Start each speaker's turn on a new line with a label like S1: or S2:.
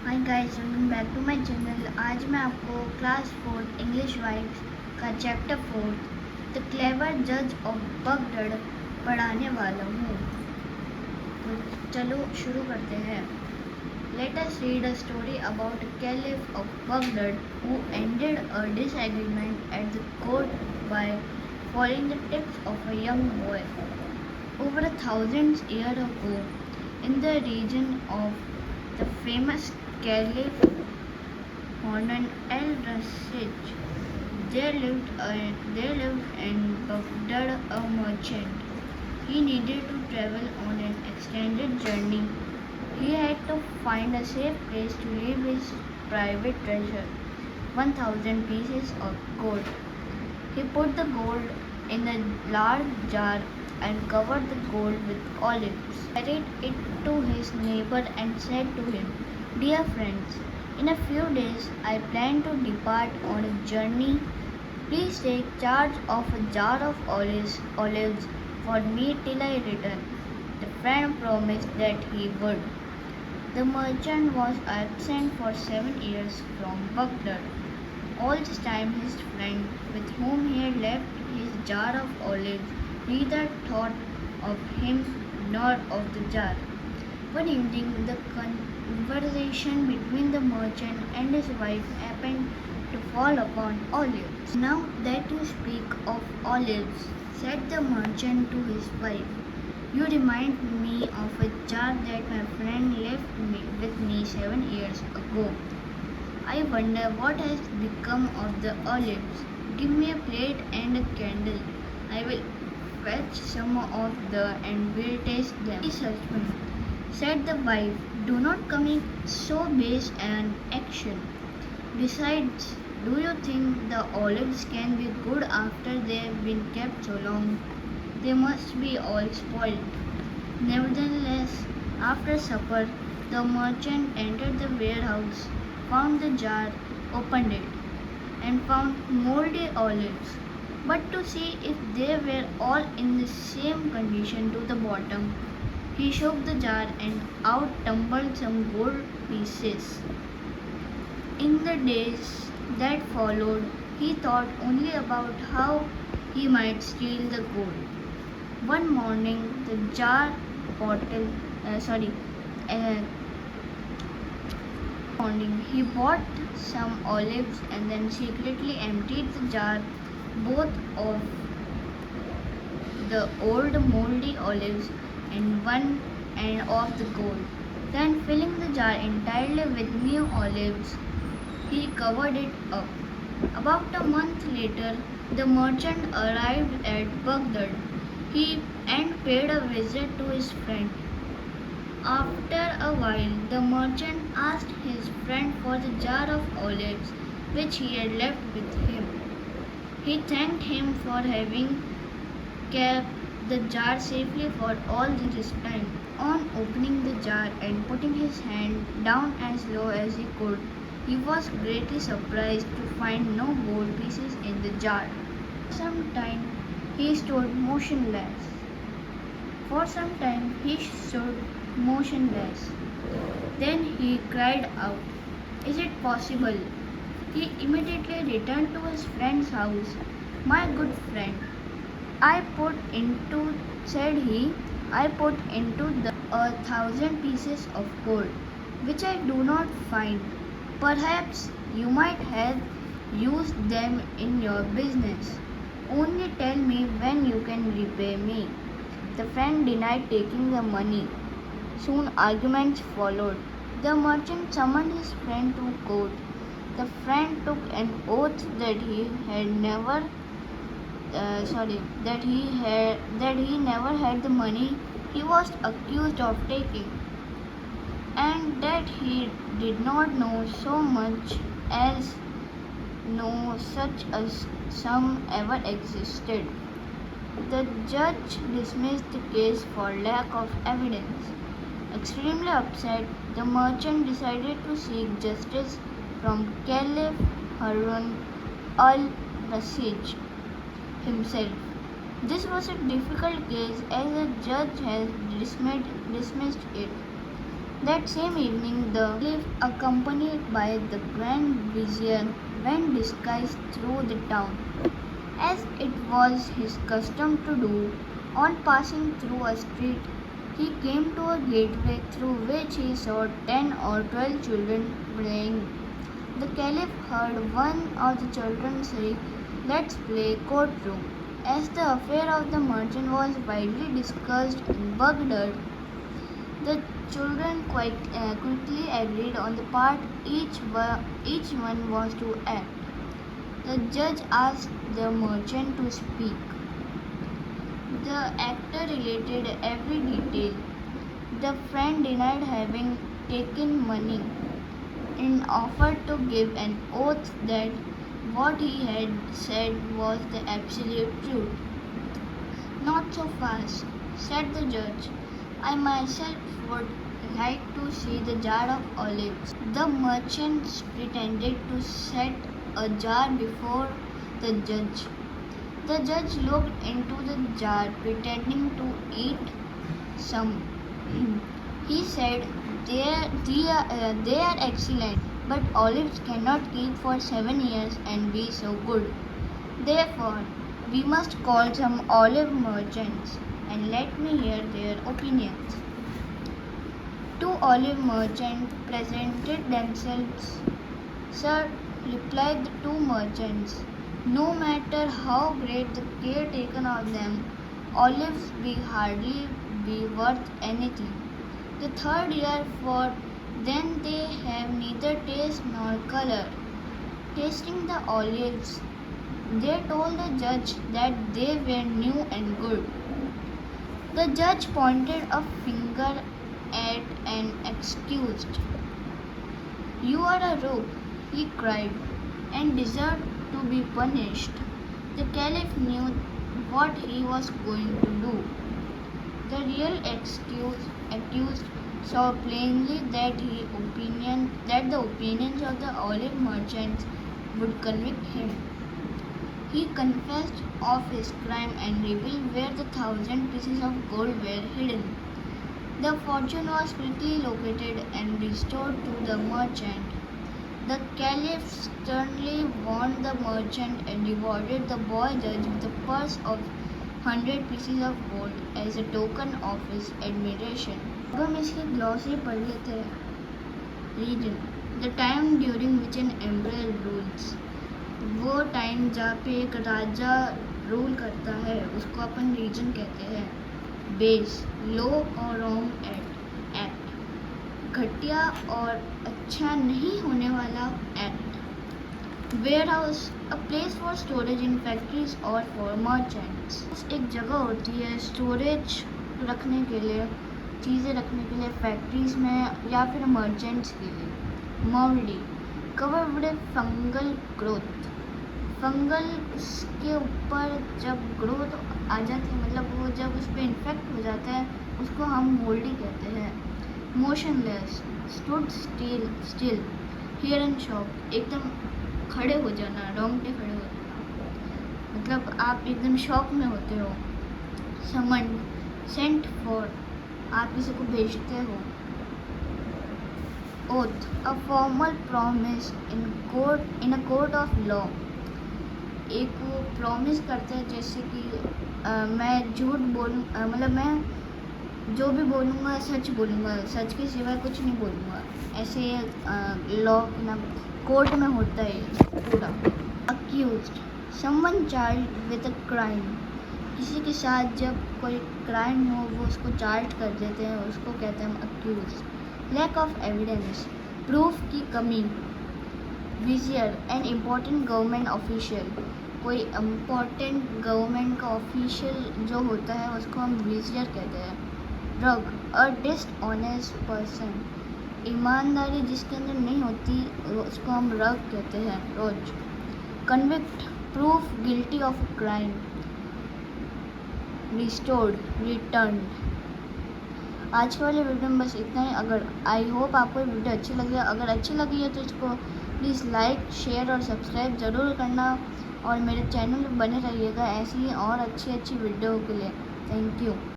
S1: Hi guys, welcome back to my channel. आज मैं आपको क्लास 4 इंग्लिश वाइब्स का चैप्टर 4 द क्लेवर जज ऑफ बगडड पढ़ाने वाला हूँ। तो चलो शुरू करते हैं। Let us read a story about a caliph of Baghdad who ended a disagreement at the court by following the tips of a young boy. Over 1,000 years ago, in the region of the famous Caliph Harun al-Rashid, there lived in Baghdad a merchant. He needed to travel on an extended journey. He had to find a safe place to leave his private treasure, 1,000 pieces of gold. He put the gold in a large jar and covered the gold with olives. He carried it to his neighbor and said to him, "Dear friends, in a few days I plan to depart on a journey. Please take charge of a jar of olives for me till I return." The friend promised that he would. The merchant was absent for 7 years from Baghdad. All this time his friend, with whom he had left his jar of olives, neither thought of him nor of the jar. One evening, the conversation between the merchant and his wife happened to fall upon olives. "Now that you speak of olives," said the merchant to his wife, "you remind me of a jar that my friend left with me 7 years ago. I wonder what has become of the olives. Give me a plate and a candle. I will fetch some of them and will taste them." "Please, husband," said the wife, "do not commit so base an action. Besides, do you think the olives can be good after they have been kept so long? They must be all spoiled." Nevertheless, after supper, the merchant entered the warehouse, found the jar, opened it, and found moldy olives. But to see if they were all in the same condition to the bottom, he shook the jar and out tumbled some gold pieces. In the days that followed, he thought only about how he might steal the gold. One morning, the jar bottle, sorry, uh, morning he bought some olives and then secretly emptied the jar, both of the old moldy olives and one and of the gold. Then, filling the jar entirely with new olives, he covered it up. About a month later, the merchant arrived at Baghdad. And paid a visit to his friend. After a while, the merchant asked his friend for the jar of olives which he had left with him. He thanked him for having kept the jar safely for all this time. On opening the jar and putting his hand down as low as he could, he was greatly surprised to find no gold pieces in the jar. For some time he stood motionless. For some time he stood motionless. Then he cried out, "Is it possible?" He immediately returned to his friend's house. "My good friend, I put into, said he, I put into the 1,000 pieces of gold, which I do not find. Perhaps you might have used them in your business. Only tell me when you can repay me." The friend denied taking the money. Soon arguments followed. The merchant summoned his friend to court. The friend took an oath that he never had the money he was accused of taking, and that he did not know so much as no such a sum ever existed. The judge dismissed the case for lack of evidence. Extremely upset, the merchant decided to seek justice from Caliph Harun al-Rashid himself. This was a difficult case as the judge had dismissed it. That same evening, the caliph, accompanied by the Grand Vizier, went disguised through the town, as it was his custom to do. On passing through a street, he came to a gateway through which he saw 10 or 12 children playing. The caliph heard one of the children say, "Let's play courtroom." As the affair of the merchant was widely discussed in Baghdad, the children quickly agreed on the part each one was to act. The judge asked the merchant to speak. The actor related every detail. The friend denied having taken money and offered to give an oath that what he had said was the absolute truth. "Not so fast," said the judge. "I myself would like to see the jar of olives." The merchant pretended to set a jar before the judge. The judge looked into the jar, pretending to eat some. He said, they are excellent, but olives cannot keep for 7 years and be so good. Therefore, we must call some olive merchants and let me hear their opinions." 2 olive merchants presented themselves. "Sir," replied the 2 merchants, "no matter how great the care taken of them, olives will hardly be worth anything the third year, for then they have neither taste nor color." Tasting the olives, they told the judge that they were new and good. The judge pointed a finger at and accused. "You are a rogue," he cried, "and deserve to be punished." The caliph knew what he was going to do. The real accused saw plainly that the opinions of the olive merchants would convict him. He confessed of his crime and revealed where the 1,000 pieces of gold were hidden. The fortune was quickly located and restored to the merchant. The caliph sternly warned the merchant and rewarded the boy judge with a purse of 100 pieces of gold as a token of his admiration. अब हम इसकी glossary पढ़ लेते हैं. Region: the time during which an emperor rules. वो time जहाँ पे एक राजा रूल करता है उसको अपन रीजन कहते हैं. बेस: लो और रॉन्ग एक्ट. घटिया और अच्छा नहीं होने वाला act. Warehouse: a place for storage in factories और फॉर मर्चेंट्स. एक जगह होती है स्टोरेज रखने के लिए, चीज़ें रखने के लिए फैक्ट्रीज में या फिर मर्चेंट्स के लिए. Mouldy: cover with fungal growth. Fungal उसके ऊपर जब ग्रोथ आ जाती है, मतलब वो जब उस पर इन्फेक्ट हो जाता है, उसको हम मोल्डी कहते हैं. Motionless: stood still. Here and shock: एकदम खड़े हो जाना, रोंगटे खड़े हो जाना, मतलब आप एकदम शॉक में होते हो. समन: सेंट फॉर. आप किसी को भेजते हो. Oath: a formal promise in a court of law. एक वो प्रॉमिस करते हैं जैसे कि मैं झूठ बोलूँ, मतलब मैं जो भी बोलूँगा सच बोलूँगा, सच के सिवाय कुछ नहीं बोलूँगा. ऐसे लॉ ना कोर्ट में होता है पूरा. Accused: someone charged with a crime. किसी के साथ जब कोई क्राइम हो वो उसको चार्ज कर देते हैं, उसको कहते हैं accuse. Lack of evidence: proof की कमी. Vizier: an important government official. कोई इम्पोर्टेंट गवर्नमेंट का ऑफिशियल जो होता है उसको हम विजियर कहते हैं. रग: अ डिसऑनेस्ट पर्सन. ईमानदारी जिसके अंदर नहीं होती उसको हम रग कहते हैं. रोज: convict. Proof guilty of crime. Restored, return. आज के वाले वीडियो में बस इतना ही. अगर आई होप आपको ये वीडियो अच्छी लगी है. अगर अच्छी लगी है तो इसको प्लीज़ लाइक, शेयर और सब्सक्राइब ज़रूर करना और मेरे चैनल में बने रहिएगा ऐसी ही और अच्छी वीडियो के लिए. Thank you.